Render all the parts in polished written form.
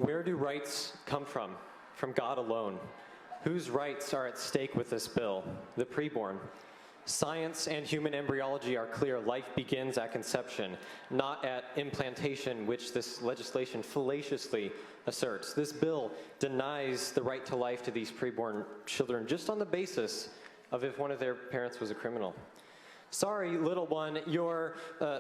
Where do rights come from? From God alone. Whose rights are at stake with this bill? The preborn. Science and human embryology are clear. Life begins at conception, not at implantation, which this legislation fallaciously asserts. This bill denies the right to life to these preborn children just on the basis of if one of their parents was a criminal. Sorry, little one, your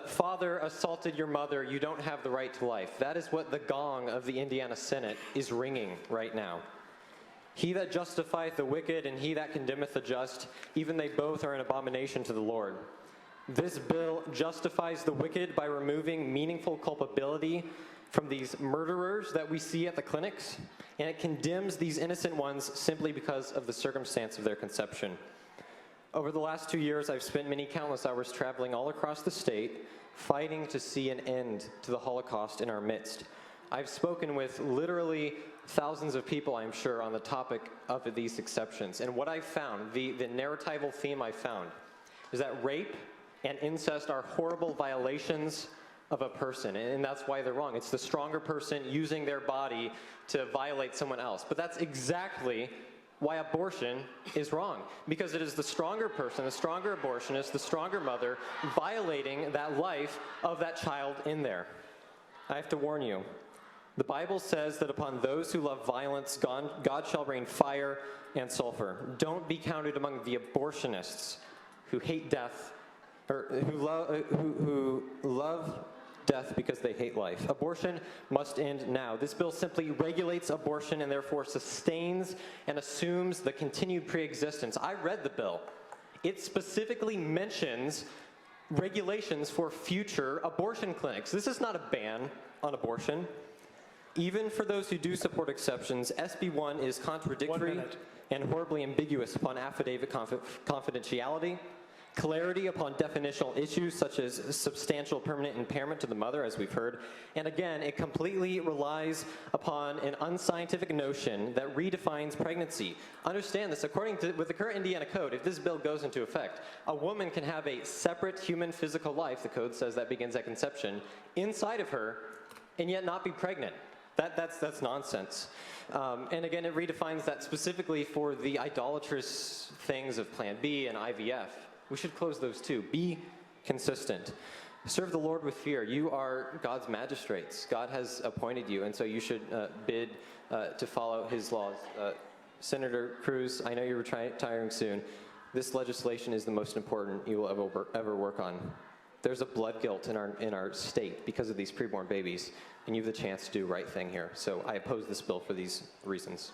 father assaulted your mother. You don't have the right to life. That is what the gong of the Indiana Senate is ringing right now. He that justifieth the wicked and he that condemneth the just, even they both are an abomination to the Lord. This bill justifies the wicked by removing meaningful culpability from these murderers that we see at the clinics, and it condemns these innocent ones simply because of the circumstance of their conception. Over the last 2 years, I've spent many countless hours traveling all across the state, fighting to see an end to the Holocaust in our midst. I've spoken with literally thousands of people, I'm sure, on the topic of these exceptions. And what I've found, the narratival theme I found, is that rape and incest are horrible violations of a person, and that's why they're wrong. It's the stronger person using their body to violate someone else. But that's exactly why abortion is wrong, because it is the stronger person, the stronger abortionist, the stronger mother violating that life of that child in there. I have to warn you, the Bible says that upon those who love violence, God shall rain fire and sulfur. Don't be counted among the abortionists who hate death, or who love death because they hate life. Abortion must end now. This bill simply regulates abortion and therefore sustains and assumes the continued pre-existence. I read the bill. It specifically mentions regulations for future abortion clinics. This is not a ban on abortion. Even for those who do support exceptions, SB1 is contradictory and horribly ambiguous upon affidavit confidentiality, clarity upon definitional issues such as substantial permanent impairment to the mother, as we've heard, and again, it completely relies upon an unscientific notion that redefines pregnancy. Understand this, according to, with the current Indiana code, if this bill goes into effect, a woman can have a separate human physical life, the code says that begins at conception, inside of her, and yet not be pregnant. That's nonsense. And again, it redefines that specifically for the idolatrous things of Plan B and IVF. We should close those too. Be consistent. Serve the Lord with fear. You are God's magistrates. God has appointed you, and so you should bid to follow his laws. Senator Cruz, I know you're retiring soon. This legislation is the most important you will ever work on. There's a blood guilt in our state because of these preborn babies, and you have the chance to do the right thing here. So I oppose this bill for these reasons.